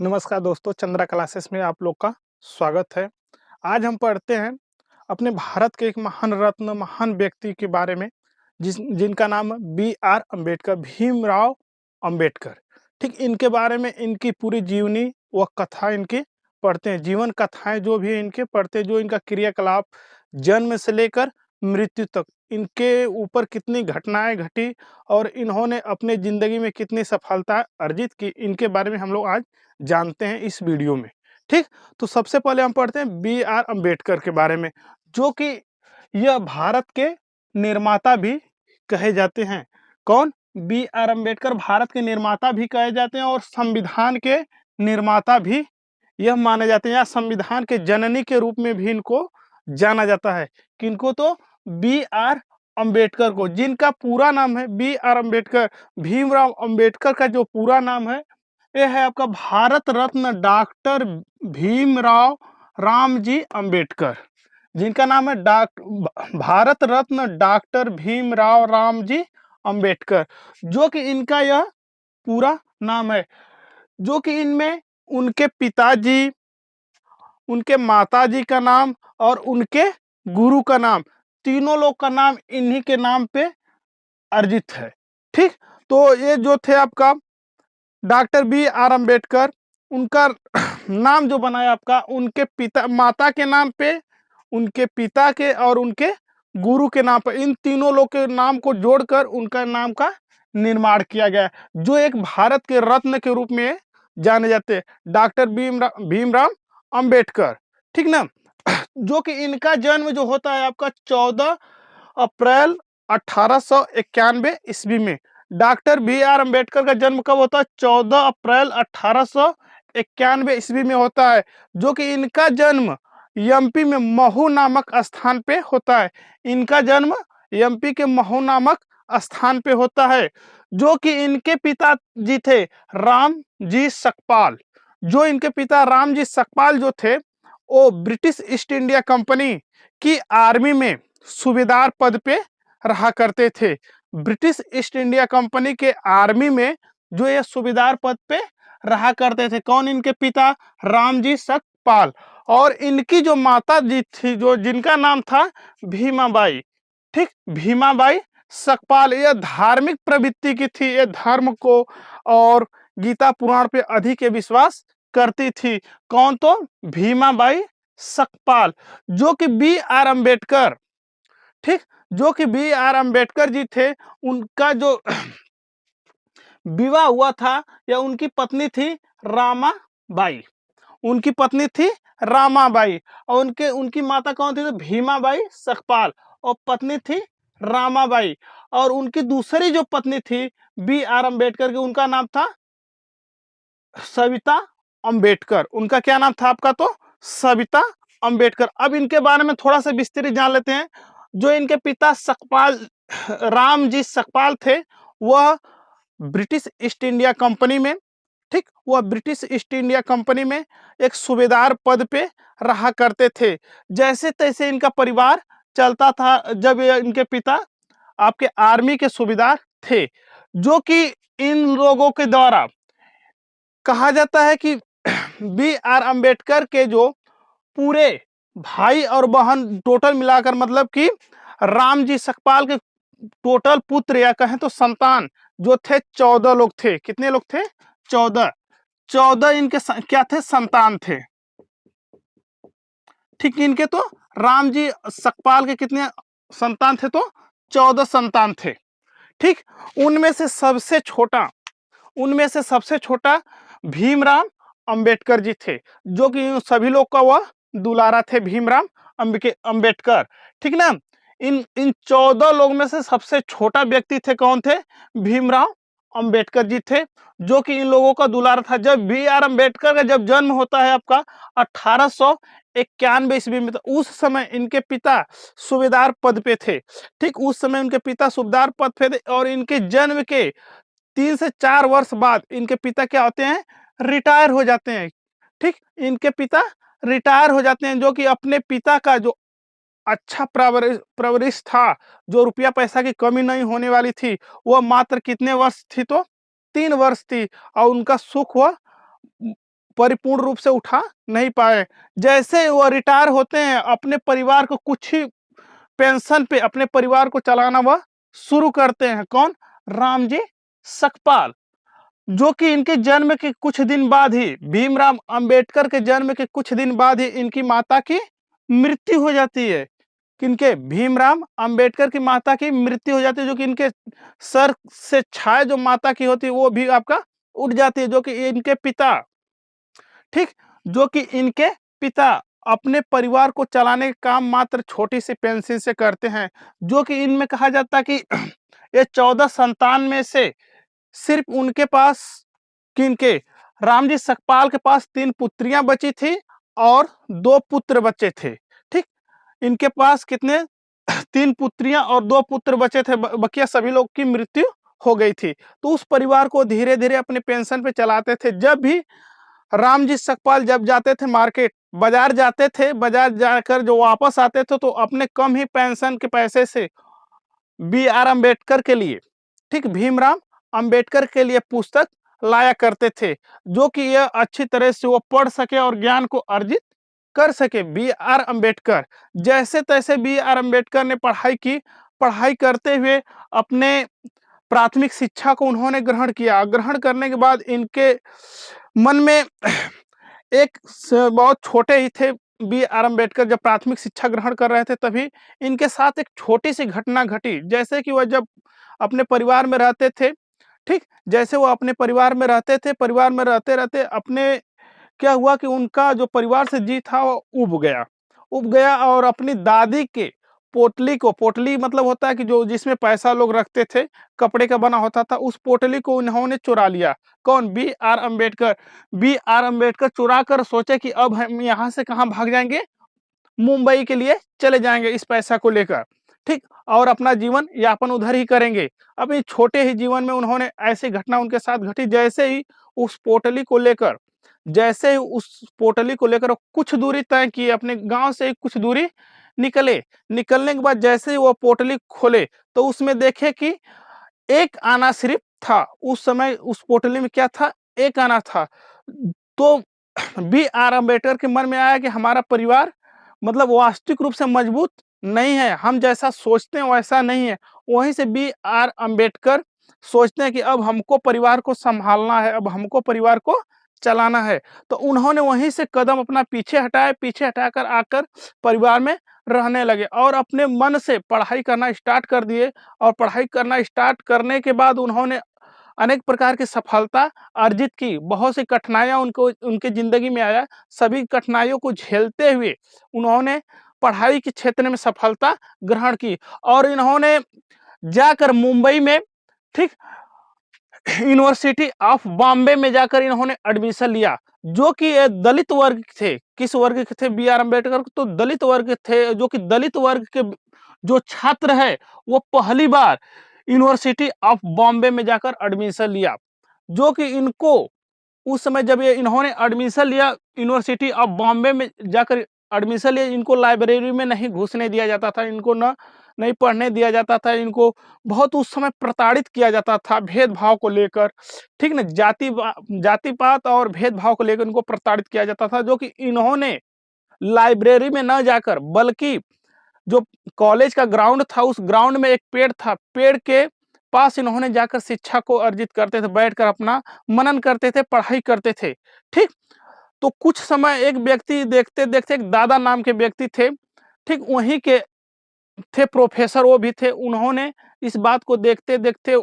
नमस्कार दोस्तों, चंद्रा क्लासेस में आप लोग का स्वागत है। आज हम पढ़ते हैं अपने भारत के एक महान रत्न, महान व्यक्ति के बारे में, जिनका नाम है बी.आर. अम्बेडकर, भीमराव अम्बेडकर। ठीक, इनके बारे में, इनकी पूरी जीवनी व कथा इनकी पढ़ते हैं, जीवन कथाएं जो भी इनके पढ़ते हैं, जो इनका क्रियाकलाप जन्म से लेकर मृत्यु तक, इनके ऊपर कितनी घटनाएं घटी और इन्होंने अपने जिंदगी में कितनी सफलता अर्जित की, इनके बारे में हम लोग आज जानते हैं इस वीडियो में। ठीक, तो सबसे पहले हम पढ़ते हैं बी.आर. अम्बेडकर के बारे में, जो कि यह भारत के निर्माता भी कहे जाते हैं। कौन? बी.आर. अम्बेडकर भारत के निर्माता भी कहे जाते हैं और संविधान के निर्माता भी यह माने जाते हैं, या संविधान के जननी के रूप में भी इनको जाना जाता है। किनको? तो बी.आर. अम्बेडकर को, जिनका पूरा नाम है बी.आर. अम्बेडकर। भीमराव अम्बेडकर का जो पूरा नाम है यह है आपका भारत रत्न डॉक्टर भीमराव रामजी अम्बेडकर, जिनका नाम है भारत रत्न डॉक्टर भीमराव रामजी अम्बेडकर, जो कि इनका यह पूरा नाम है, जो कि इनमें उनके पिताजी, उनके माताजी का नाम और उनके गुरु का नाम, तीनों लोग का नाम इन्हीं के नाम पे अर्जित है। ठीक, तो ये जो थे आपका डॉक्टर बी.आर. अम्बेडकर, उनका नाम जो बनाया आपका उनके पिता, माता के नाम पे, उनके पिता के और उनके गुरु के नाम पर, इन तीनों लोग के नाम को जोड़कर उनका नाम का निर्माण किया गया, जो एक भारत के रत्न के रूप में जाने जाते हैं, डॉक्टर भीमराव अम्बेडकर। ठीक ना, जो कि इनका जन्म जो होता है आपका 14 अप्रैल 1891 ईस्वी में। Doctor B R. अम्बेडकर का जन्म कब होता है? 14 अप्रैल 1891 ईस्वी में होता है, जो कि इनका जन्म एमपी में महू नामक स्थान पे होता है। इनका जन्म एमपी के महू नामक स्थान पे होता है, जो कि इनके पिताजी थे रामजी सकपाल। जो इनके पिता रामजी सकपाल जो थे, वो ब्रिटिश ईस्ट इंडिया कंपनी की आर्मी में सूबेदार पद पे रहा करते थे। ब्रिटिश ईस्ट इंडिया कंपनी के आर्मी में जो ये सूबेदार पद पे रहा करते थे। कौन? इनके पिता रामजी सकपाल। और इनकी जो माता जी थी, जो जिनका नाम था भीमाबाई। ठीक, भीमाबाई सकपाल, यह धार्मिक प्रवृत्ति की थी, ये धर्म को और गीता पुराण पे अधिक विश्वास करती थी। कौन? तो भीमाबाई सकपाल, जो कि बी.आर. अम्बेडकर, ठीक, जो कि बी.आर. अम्बेडकर जी थे, उनका जो विवाह हुआ था, या उनकी पत्नी थी रामाबाई, उनकी पत्नी थी रामाबाई, और उनकी माता कौन थी? तो भीमाबाई सकपाल, और पत्नी थी रामाबाई। और उनकी दूसरी जो पत्नी थी बी.आर. अम्बेडकर की, उनका नाम था सविता अम्बेडकर। उनका क्या नाम था आपका? तो सविता अम्बेडकर। अब इनके बारे में थोड़ा सा विस्तृत जान लेते हैं। जो इनके पिता सकपाल, रामजी सकपाल थे, वह ब्रिटिश ईस्ट इंडिया कंपनी में, ठीक, वह ब्रिटिश ईस्ट इंडिया कंपनी में एक सूबेदार पद पे रहा करते थे। जैसे तैसे इनका परिवार चलता था, जब इनके पिता आपके आर्मी के सूबेदार थे, जो कि इन लोगों के द्वारा कहा जाता है कि बी.आर. अम्बेडकर के जो पूरे भाई और बहन टोटल मिलाकर, मतलब कि रामजी सकपाल के टोटल पुत्र या कहें तो संतान जो थे 14 लोग थे। कितने लोग थे? 14 इनके क्या थे? संतान थे। ठीक, इनके तो रामजी सकपाल के कितने संतान थे? तो 14 संतान थे। ठीक, उनमें से सबसे छोटा भीमराव अम्बेडकर जी थे, जो कि सभी लोग का वह दुलारा थे, भीमराव अम्बेडकर। ठीक ना, इन 14 लोग में से सबसे छोटा व्यक्ति थे, कौन थे? भीमराव अम्बेडकर जी थे, जो कि इन लोगों का दुलारा था। जब बी.आर. अम्बेडकर का जब जन्म होता है आपका 1891 ईस्वी में, तो उस समय इनके पिता सूबेदार पद पे थे। ठीक, उस समय उनके पिता सूबेदार पद पे थे, और इनके जन्म के 3 से 4 वर्ष बाद इनके पिता क्या होते हैं? रिटायर हो जाते हैं। ठीक, इनके पिता रिटायर हो जाते हैं, जो कि अपने पिता का जो अच्छा परवरिश था, जो रुपया पैसा की कमी नहीं होने वाली थी, वह मात्र कितने वर्ष थी? तो 3 वर्ष थी, और उनका सुख वह परिपूर्ण रूप से उठा नहीं पाए। जैसे वो रिटायर होते हैं, अपने परिवार को कुछ ही पेंशन पे अपने परिवार को चलाना वह शुरू करते हैं। कौन? रामजी सकपाल, जो कि इनके जन्म के कुछ दिन बाद ही, भीमराव अंबेडकर के जन्म के कुछ दिन बाद ही इनकी माता की मृत्यु हो जाती है। किनके? भीमराव अंबेडकर की माता की मृत्यु हो जाती है, जो कि इनके सर से छाया जो माता की होती है वो भी आपका उठ जाती है, जो कि इनके पिता, ठीक, जो कि इनके पिता अपने परिवार को चलाने का काम मात्र छोटी सी पेंशन से करते हैं। जो कि इनमें कहा जाता है कि ये 14 संतान में से सिर्फ उनके पास, किनके? रामजी सकपाल के पास 3 पुत्रियां बची थी और 2 पुत्र बचे थे। ठीक, इनके पास कितने? 3 पुत्रियां और 2 पुत्र बचे थे, बकिया सभी लोग की मृत्यु हो गई थी। तो उस परिवार को धीरे धीरे अपने पेंशन पे चलाते थे। जब भी रामजी सकपाल जब जाते थे मार्केट, बाजार जाते थे, बाजार जाकर जो वापस आते थे तो अपने कम ही पेंशन के पैसे से बी आर अम्बेडकर के लिए, ठीक, भीमराव अंबेडकर के लिए पुस्तक लाया करते थे, जो कि यह अच्छी तरह से वो पढ़ सके और ज्ञान को अर्जित कर सके। बी आर अम्बेडकर जैसे तैसे बी आर अम्बेडकर ने पढ़ाई की। पढ़ाई करते हुए अपने प्राथमिक शिक्षा को उन्होंने ग्रहण किया। ग्रहण करने के बाद इनके मन में एक बहुत छोटे ही थे बी आर अम्बेडकर, जब प्राथमिक शिक्षा ग्रहण कर रहे थे तभी इनके साथ एक छोटी सी घटना घटी। जैसे कि वह जब अपने परिवार में रहते थे, ठीक, जैसे वो अपने परिवार में रहते थे, परिवार में रहते रहते अपने क्या हुआ कि उनका जो परिवार से जी था वो उब गया और अपनी दादी के पोटली को, पोटली मतलब होता है कि जो जिसमें पैसा लोग रखते थे, कपड़े का बना होता था, उस पोटली को उन्होंने चुरा लिया। कौन? B R Ambedkar. B R Ambedkar चुरा कर सोचे कि अब हम यहाँ से कहाँ भाग जाएंगे, मुंबई के लिए चले जाएंगे इस पैसा को लेकर, ठीक, और अपना जीवन यापन उधर ही करेंगे। अब इस छोटे ही जीवन में उन्होंने ऐसी घटना उनके साथ घटी, जैसे ही उस पोटली को लेकर, जैसे ही उस पोटली को लेकर कुछ दूरी तय की, अपने गांव से कुछ दूरी निकले। निकलने के बाद जैसे ही वो पोटली खोले तो उसमें देखे कि एक आना सिर्फ था। उस समय उस पोटली में क्या था? एक आना था। तो बी आर अम्बेडकर के मन में आया कि हमारा परिवार मतलब वास्तविक रूप से मजबूत नहीं है, हम जैसा सोचते हैं वैसा नहीं है। वहीं से बी आर अम्बेडकर सोचते हैं कि अब हमको परिवार को संभालना है, अब हमको परिवार को चलाना है। तो उन्होंने वहीं से कदम अपना पीछे हटाए, पीछे हटाकर आकर परिवार में रहने लगे और अपने मन से पढ़ाई करना स्टार्ट कर दिए। और पढ़ाई करना स्टार्ट करने के बाद उन्होंने अनेक प्रकार की सफलता अर्जित की। बहुत सी कठिनाइयां उनको उनके जिंदगी में आया। सभी कठिनाइयों को झेलते हुए उन्होंने पढ़ाई के क्षेत्र में सफलता ग्रहण की और इन्होंने जाकर मुंबई में, ठीक, यूनिवर्सिटी ऑफ बॉम्बे में जाकर इन्होंने एडमिशन लिया। जो कि ये दलित वर्ग थे। किस वर्ग के थे? बी आर अम्बेडकर तो दलित वर्ग थे, जो कि दलित वर्ग के जो छात्र है वो पहली बार यूनिवर्सिटी ऑफ बॉम्बे में जाकर एडमिशन लिया। जो कि इनको उस समय जब ये इन्होंने एडमिशन लिया यूनिवर्सिटी ऑफ बॉम्बे में जाकर एडमिशन लिया, इनको लाइब्रेरी में नहीं घुसने दिया जाता था, इनको न नहीं पढ़ने दिया जाता था, इनको बहुत उस समय प्रताड़ित किया जाता था भेदभाव को लेकर, ठीक ना, जाति पात और भेदभाव को लेकर इनको प्रताड़ित किया जाता था। जो कि इन्होंने लाइब्रेरी में न जाकर बल्कि जो कॉलेज का ग्राउंड था उस ग्राउंड में एक पेड़ था, पेड़ के पास इन्होंने जाकर शिक्षा को अर्जित करते थे, बैठकर अपना मनन करते थे, पढ़ाई करते थे, ठीक। तो कुछ समय एक व्यक्ति देखते देखते, एक दादा नाम के व्यक्ति थे, ठीक, वहीं के थे प्रोफेसर, वो भी थे। उन्होंने इस बात को देखते देखते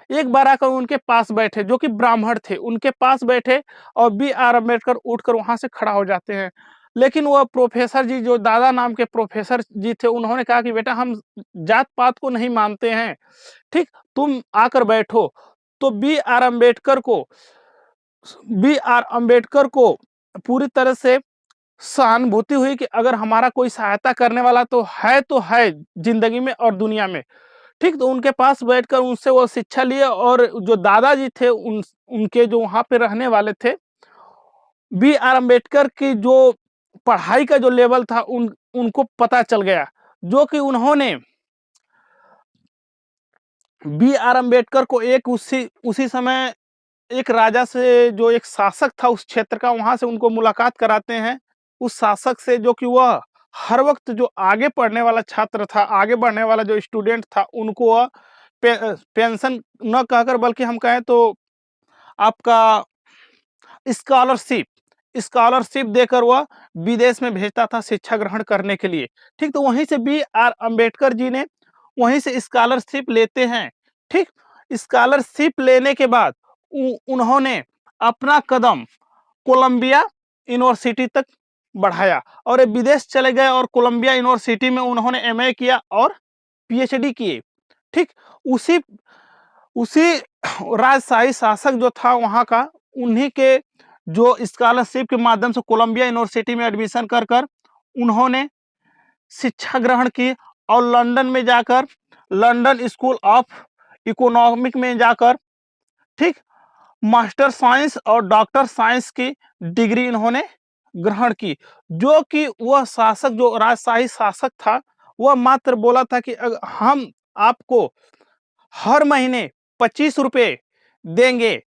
एक बार आकर उनके पास बैठे, जो कि ब्राह्मण थे, उनके पास बैठे और बी आर अम्बेडकर उठकर वहां से खड़ा हो जाते हैं। लेकिन वह प्रोफेसर जी, जो दादा नाम के प्रोफेसर जी थे, उन्होंने कहा कि बेटा हम जात पात को नहीं मानते हैं, ठीक, तुम आकर बैठो। तो बी आर अम्बेडकर को पूरी तरह से सहानुभूति हुई कि अगर हमारा कोई सहायता करने वाला तो है जिंदगी में और दुनिया में, ठीक। तो उनके पास बैठकर उनसे वो शिक्षा लिए और जो दादाजी थे उनके जो वहां पे रहने वाले थे, बी आर अम्बेडकर की जो पढ़ाई का जो लेवल था उनको पता चल गया। जो कि उन्होंने बी आर अम्बेडकर को एक उसी समय एक राजा से, जो एक शासक था उस क्षेत्र का, वहाँ से उनको मुलाकात कराते हैं। उस शासक से, जो कि वह हर वक़्त जो आगे पढ़ने वाला छात्र था, आगे बढ़ने वाला जो स्टूडेंट था, उनको वह पेंशन न कहकर, बल्कि हम कहें तो आपका स्कॉलरशिप स्कॉलरशिप देकर वह विदेश में भेजता था शिक्षा ग्रहण करने के लिए। ठीक, तो वहीं से बी आर अम्बेडकर जी ने वहीं से स्कॉलरशिप लेते हैं। ठीक, स्कॉलरशिप लेने के बाद उन्होंने अपना कदम कोलंबिया यूनिवर्सिटी तक बढ़ाया और ये विदेश चले गए और कोलंबिया यूनिवर्सिटी में उन्होंने एमए किया और पीएचडी किए। ठीक, उसी उसी राजशाही शासक जो था वहाँ का, उन्हीं के जो स्कॉलरशिप के माध्यम से कोलंबिया यूनिवर्सिटी में एडमिशन कर कर उन्होंने शिक्षा ग्रहण की और लंदन में जाकर, लंदन स्कूल ऑफ इकोनॉमिक में जाकर, ठीक, मास्टर साइंस और डॉक्टर साइंस की डिग्री इन्होंने ग्रहण की। जो कि वह शासक, जो राजशाही शासक था, वह मात्र बोला था कि हम आपको हर महीने 25 रुपए देंगे,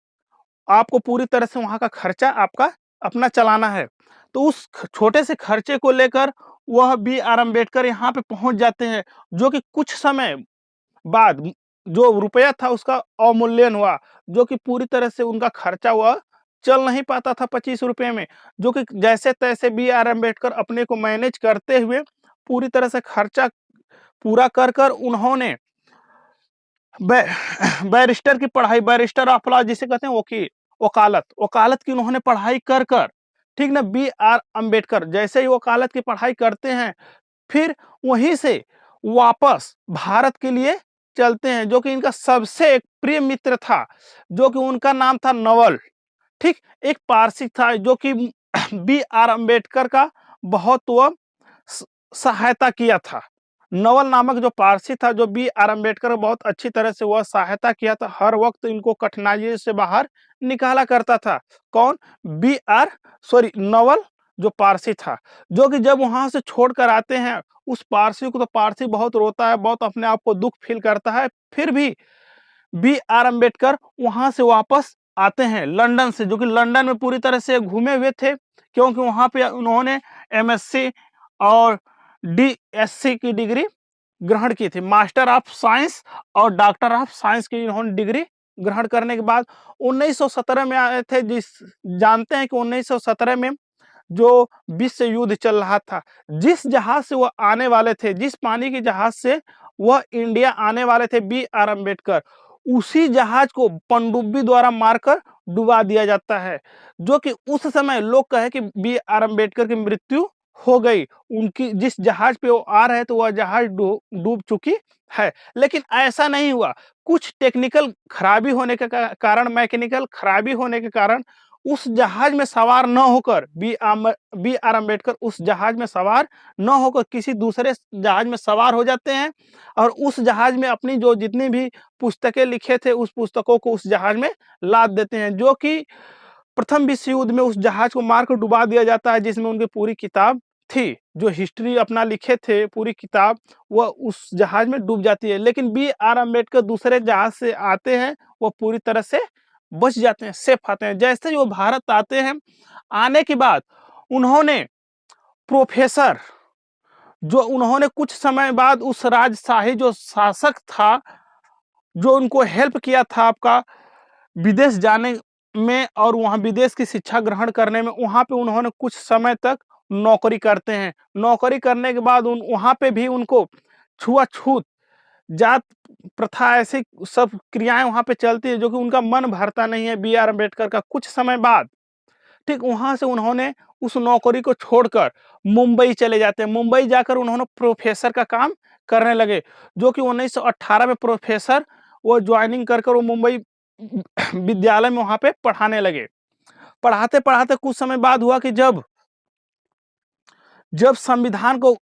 आपको पूरी तरह से वहाँ का खर्चा आपका अपना चलाना है। तो उस छोटे से खर्चे को लेकर वह बी आर अम्बेडकर यहाँ पे पहुँच जाते हैं, जो कि कुछ समय बाद जो रुपया था उसका अवमूल्यन हुआ, जो कि पूरी तरह से उनका खर्चा हुआ चल नहीं पाता था 25 रुपए में, जो कि जैसे-तैसे बी आर अम्बेडकर अपने को मैनेज करते हुए पूरी तरह से खर्चा पूरा कर उन्होंने बै बैरिस्टर की पढ़ाई, बैरिस्टर ऑफ लॉ जिसे कहते हैं वकील, वकालत की उन्होंने पढ़ाई कर ठीक ना, बी आर अम्बेडकर जैसे ही वकालत की पढ़ाई करते हैं, फिर वहीं से वापस भारत के लिए चलते हैं, जो कि इनका सबसे एक प्रिय मित्र था, जो कि उनका नाम था नवल। ठीक, एक पारसी था, जो कि बी आर अम्बेडकर का बहुत वह सहायता किया था। नवल नामक जो पारसी था, जो बी आर अम्बेडकर को बहुत अच्छी तरह से वह सहायता किया था, हर वक्त इनको कठिनाइयों से बाहर निकाला करता था। कौन? बी आर सॉरी नवल, जो पारसी था, जो कि जब वहां से छोड़कर आते हैं उस पारसी को, तो पारसी बहुत रोता है, बहुत अपने आप को दुख फील करता है। फिर भी बी आर अम्बेडकर वहां से वापस आते हैं लंदन से, जो कि लंदन में पूरी तरह से घूमे हुए थे, क्योंकि वहां पे उन्होंने एमएससी और डीएससी की डिग्री ग्रहण की थी। मास्टर ऑफ साइंस और डॉक्टर ऑफ साइंस की इन्होंने डिग्री ग्रहण करने के बाद 1917 में आए थे। जिस जानते हैं कि 1917 में जो विश्व युद्ध चल रहा था, जिस जहाज से वह आने वाले थे, जिस पानी के जहाज से वह इंडिया आने वाले थे बी आर अम्बेडकर, उसी जहाज को पनडुब्बी द्वारा मारकर डुबा दिया जाता है, जो कि उस समय लोग कहे कि बी आर अम्बेडकर की मृत्यु हो गई। उनकी जिस जहाज पे वो आ रहे थे वह जहाज डूब चुकी है, लेकिन ऐसा नहीं हुआ। कुछ टेक्निकल खराबी होने के कारण, मैकेनिकल खराबी होने के कारण उस जहाज में सवार न होकर बी आर अम्बेडकर उस जहाज में सवार न होकर किसी दूसरे जहाज में सवार हो जाते हैं और उस जहाज में अपनी जो जितनी भी पुस्तकें लिखे थे उस पुस्तकों को उस जहाज में लाद देते हैं, जो कि प्रथम विश्व युद्ध में उस जहाज को मारकर डुबा दिया जाता है, जिसमें उनकी पूरी किताब थी, जो हिस्ट्री अपना लिखे थे पूरी किताब, वह उस जहाज में डूब जाती है। लेकिन बी आर अम्बेडकर दूसरे जहाज से आते हैं, वो पूरी तरह से बच जाते हैं, सेफ आते हैं। जैसे ही वो भारत आते हैं, आने के बाद उन्होंने प्रोफेसर, जो उन्होंने कुछ समय बाद उस राजशाही जो शासक था, जो उनको हेल्प किया था आपका विदेश जाने में और वहाँ विदेश की शिक्षा ग्रहण करने में, वहाँ पे उन्होंने कुछ समय तक नौकरी करते हैं। नौकरी करने के बाद वहाँ पे भी उनको छुआछूत, जात प्रथा, ऐसी सब क्रियाएं वहाँ पे चलती है, जो कि उनका मन भरता नहीं है बी आर अम्बेडकर का। कुछ समय बाद ठीक वहाँ से उन्होंने उस नौकरी को छोड़कर मुंबई चले जाते हैं। मुंबई जाकर उन्होंने प्रोफेसर का काम करने लगे, जो कि 1918 में प्रोफेसर वो ज्वाइनिंग कर वो मुंबई विद्यालय में वहाँ पे पढ़ाने लगे। पढ़ाते-पढ़ाते कुछ समय बाद हुआ कि जब जब संविधान को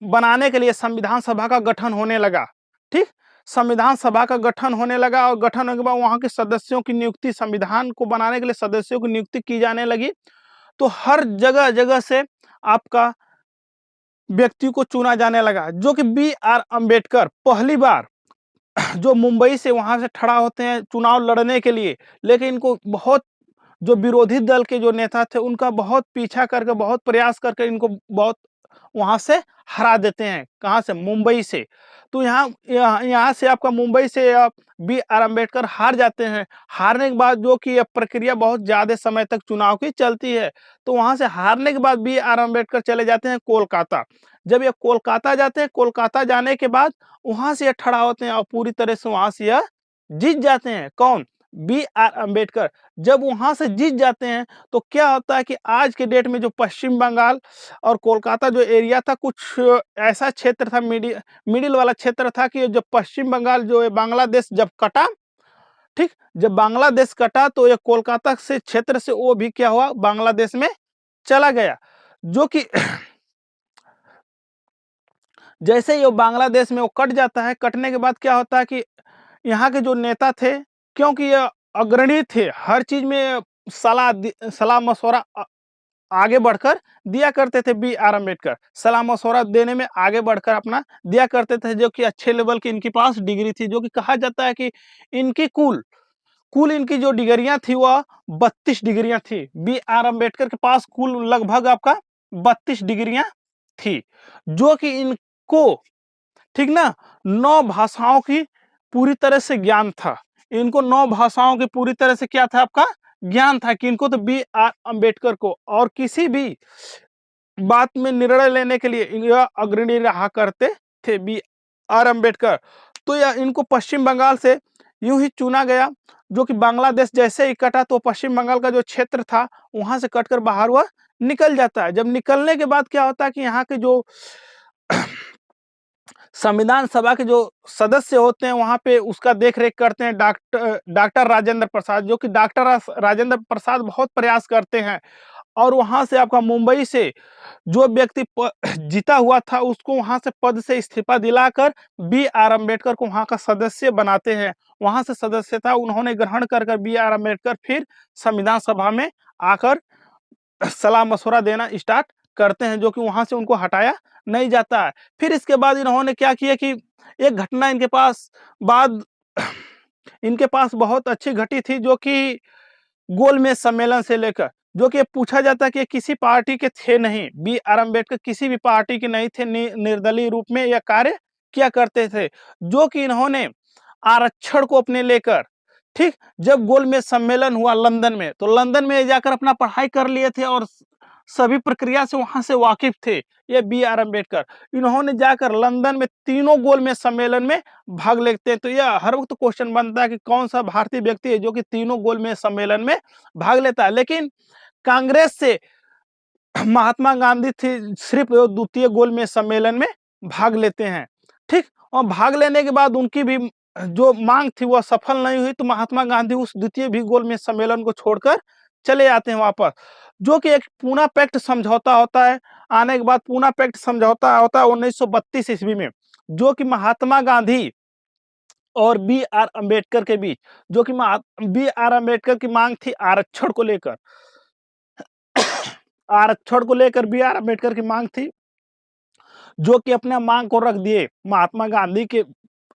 बनाने के लिए संविधान सभा का गठन होने लगा, ठीक? संविधान सभा का गठन होने लगा और गठन होने के बाद वहाँ के सदस्यों की नियुक्ति, संविधान को बनाने के लिए सदस्यों की नियुक्ति की जाने लगी, तो हर जगह-जगह से आपका व्यक्ति को चुना जाने लगा, जो कि बी आर अम्बेडकर पहली बार जो मुंबई से वहाँ से खड़ा होते हैं चुनाव लड़ने के लिए, लेकिन इनको बहुत जो विरोधी दल के जो नेता थे उनका बहुत पीछा करके, बहुत प्रयास करके इनको बहुत वहाँ से हरा देते हैं। कहाँ से? मुंबई से। तो यहाँ से आपका मुंबई से बी आर अम्बेडकर हार जाते हैं। हारने के बाद जो कि यह प्रक्रिया बहुत ज़्यादा समय तक चुनाव की चलती है, तो वहाँ से हारने के बाद बी आर अम्बेडकर चले जाते हैं कोलकाता। जब ये कोलकाता जाते हैं, कोलकाता जाने के बाद वहाँ से ये खड़ा होते हैं और पूरी तरह से वहाँ से यह जीत जाते हैं। कौन? B R Ambedkar. जब वहाँ से जीत जाते हैं तो क्या होता है कि आज के डेट में जो पश्चिम बंगाल और कोलकाता जो एरिया था, कुछ ऐसा क्षेत्र था, मिडिल वाला क्षेत्र था कि जब पश्चिम बंगाल जो है बांग्लादेश जब कटा, ठीक, जब बांग्लादेश कटा तो ये कोलकाता से क्षेत्र से वो भी क्या हुआ, बांग्लादेश में चला गया। जो कि जैसे ही वो बांग्लादेश में वो कट जाता है, कटने के बाद क्या होता है कि यहाँ के जो नेता थे, क्योंकि ये अग्रणी थे, हर चीज में सलाह मशवरा आगे बढ़कर दिया करते थे। बी आर अम्बेडकर सलाह मशवरा देने में आगे बढ़कर अपना दिया करते थे, जो कि अच्छे लेवल की इनके पास डिग्री थी। जो कि कहा जाता है कि इनकी कुल कुल इनकी जो डिग्रियां थी वह 32 डिग्रियां थी। बी आर अम्बेडकर के पास कुल लगभग आपका 32 डिग्रियां थी, जो कि इनको, ठीक ना, 9 भाषाओं की पूरी तरह से ज्ञान था। इनको 9 भाषाओं की पूरी तरह से क्या था, आपका ज्ञान था। कि इनको तो बी आर अम्बेडकर को और किसी भी बात में निर्णय लेने के लिए यह अग्रणी रहा करते थे, बी आर अम्बेडकर। तो यह इनको पश्चिम बंगाल से यूं ही चुना गया। जो कि बांग्लादेश जैसे ही कटा तो पश्चिम बंगाल का जो क्षेत्र था वहां से कटकर बाहर वह निकल जाता है। जब निकलने के बाद क्या होता है कि यहाँ के जो संविधान सभा के जो सदस्य होते हैं वहां पे उसका देख रेख करते हैं डॉक्टर राजेंद्र प्रसाद। जो कि डॉक्टर राजेंद्र प्रसाद बहुत प्रयास करते हैं और वहां से आपका मुंबई से जो व्यक्ति जीता हुआ था उसको वहां से पद से इस्तीफा दिलाकर बी आर अम्बेडकर को वहां का सदस्य बनाते हैं। वहां से सदस्यता उन्होंने ग्रहण कर बी आर अम्बेडकर फिर संविधान सभा में आकर सलाह मशवरा देना स्टार्ट करते हैं, जो कि वहां से उनको हटाया नहीं जाता है। फिर इसके बाद इन्होंने क्या किया कि एक घटना बाद इनके पास बहुत अच्छी घटी थी, जो कि गोलमेज सम्मेलन से लेकर, जो कि पूछा जाता है कि किसी पार्टी के थे नहीं। बी आर अम्बेडकर किसी भी पार्टी के नहीं थे, निर्दलीय रूप में यह कार्य किया करते थे। जो कि इन्होंने आरक्षण को अपने लेकर, ठीक, जब गोलमेज सम्मेलन हुआ लंदन में, तो लंदन में जाकर अपना पढ़ाई कर लिए थे और सभी प्रक्रिया से वहां से वाकिफ थे ये बी आर अम्बेडकर। इन्होंने जाकर लंदन में तीनों गोलमेज सम्मेलन में भाग लेते हैं। तो यह हर वक्त क्वेश्चन बनता है कि कौन सा भारतीय व्यक्ति है जो कि तीनों गोलमेज सम्मेलन में भाग लेता है। लेकिन कांग्रेस से महात्मा गांधी थी सिर्फ द्वितीय गोलमेज सम्मेलन में भाग लेते हैं, ठीक। और भाग लेने के बाद उनकी भी जो मांग थी वह सफल नहीं हुई, तो महात्मा गांधी उस द्वितीय भी गोलमेज सम्मेलन को छोड़कर चले जाते हैं वापस। जो कि एक पूना पैक्ट समझौता होता है। आने के बाद पूना पैक्ट समझौता होता है 1932 ईस्वी में, जो कि महात्मा गांधी और बी आर अम्बेडकर के बीच। जो कि बी आर अम्बेडकर की मांग थी आरक्षण को लेकर, आरक्षण को लेकर बी आर अम्बेडकर की मांग थी, जो कि अपने मांग को रख दिए महात्मा गांधी के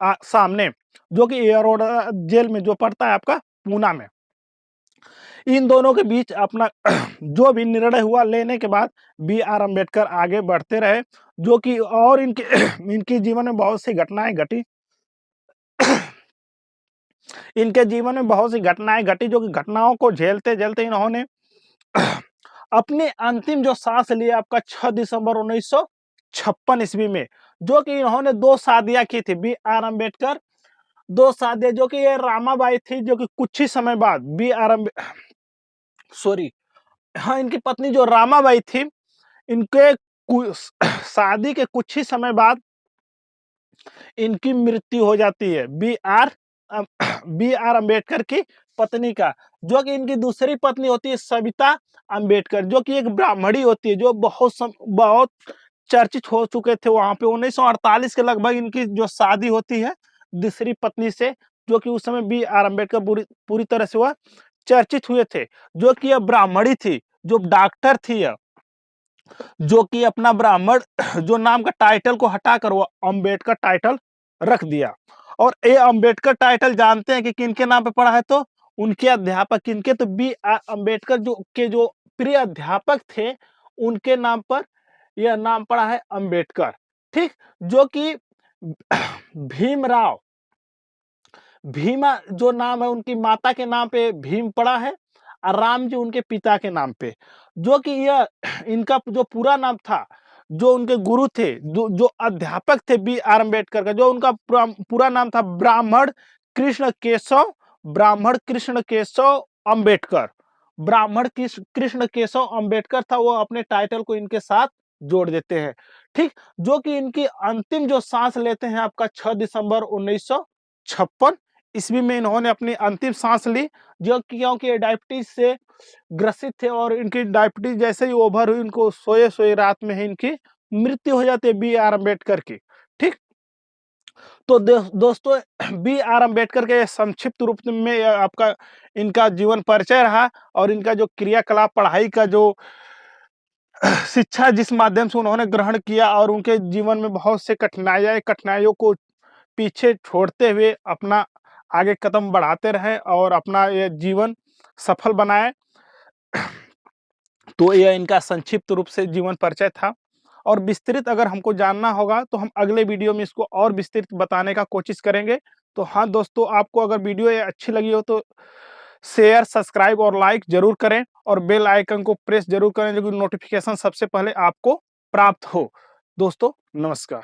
सामने, जो कि एयरोडा जेल में जो पड़ता है आपका पूना में। इन दोनों के बीच अपना जो भी निर्णय हुआ लेने के बाद बी आर अम्बेडकर आगे बढ़ते रहे। जो कि और इनके इनके जीवन में बहुत सी घटनाएं घटी। इनके जीवन में बहुत सी घटनाएं घटी, जो कि घटनाओं को झेलते झेलते इन्होंने अपनी अंतिम जो सांस ली आपका 6 दिसंबर 1956 ईस्वी में। जो कि इन्होंने 2 शादियां की थी बी आर अम्बेडकर, 2 शादियां, जो कि ये रामाबाई थी, जो कि कुछ ही समय बाद बी आर सॉरी, हाँ, इनकी पत्नी जो रामाबाई थी, इनके शादी के कुछ ही समय बाद इनकी मृत्यु हो जाती है बी आर अम्बेडकर की पत्नी का। जो कि इनकी दूसरी पत्नी होती है सविता अम्बेडकर, जो कि एक ब्राह्मणी होती है, जो बहुत चर्चित हो चुके थे वहां पे। 1948 के लगभग इनकी जो शादी होती है दूसरी पत्नी से, जो कि उस समय बी आर अम्बेडकर पूरी तरह से वह चर्चित हुए थे। जो कि यह ब्राह्मणी थी, जो डॉक्टर थी यह, जो कि अपना ब्राह्मण जो नाम का टाइटल को हटाकर वो अम्बेडकर टाइटल रख दिया। और ये अंबेडकर टाइटल जानते हैं कि किनके नाम पे पड़ा है? तो उनके अध्यापक किनके? तो बी आर अंबेडकर जो प्रिय अध्यापक थे उनके नाम पर यह नाम पड़ा है अंबेडकर। ठीक, जो कि भीमराव भीमा जो नाम है उनकी माता के नाम पे भीम पड़ा है और राम जी उनके पिता के नाम पे, जो कि यह इनका जो पूरा नाम था, जो उनके गुरु थे, जो अध्यापक थे बी आर अम्बेडकर का, जो उनका पूरा नाम था ब्राह्मण कृष्ण केशव अम्बेडकर। ब्राह्मण कृष्ण केशव अम्बेडकर था, वो अपने टाइटल को इनके साथ जोड़ देते हैं। ठीक, जो कि इनकी अंतिम जो सांस लेते हैं आपका 6 दिसंबर 1956 ईस्वी में इन्होंने अपनी अंतिम सांस ली, जो क्योंकि ये डायबिटीज से ग्रसित थे और इनकी डायबिटीज जैसे ही ओवर हुई, इनको सोए सोए रात में ही इनकी मृत्यु हो जाती है बी आर अम्बेडकर की। ठीक, तो दोस्तों बी आर अम्बेडकर के संक्षिप्त रूप में आपका इनका जीवन परिचय रहा और इनका जो क्रियाकलाप पढ़ाई का जो शिक्षा जिस माध्यम से उन्होंने ग्रहण किया और उनके जीवन में बहुत से कठिनाइयों को पीछे छोड़ते हुए अपना आगे कदम बढ़ाते रहे और अपना ये जीवन सफल बनाए। तो यह इनका संक्षिप्त रूप से जीवन परिचय था और विस्तृत अगर हमको जानना होगा तो हम अगले वीडियो में इसको और विस्तृत बताने का कोशिश करेंगे। तो हाँ दोस्तों, आपको अगर वीडियो ये अच्छी लगी हो तो शेयर, सब्सक्राइब और लाइक जरूर करें और बेल आइकन को प्रेस जरूर करें, जो कि नोटिफिकेशन सबसे पहले आपको प्राप्त हो। दोस्तों नमस्कार।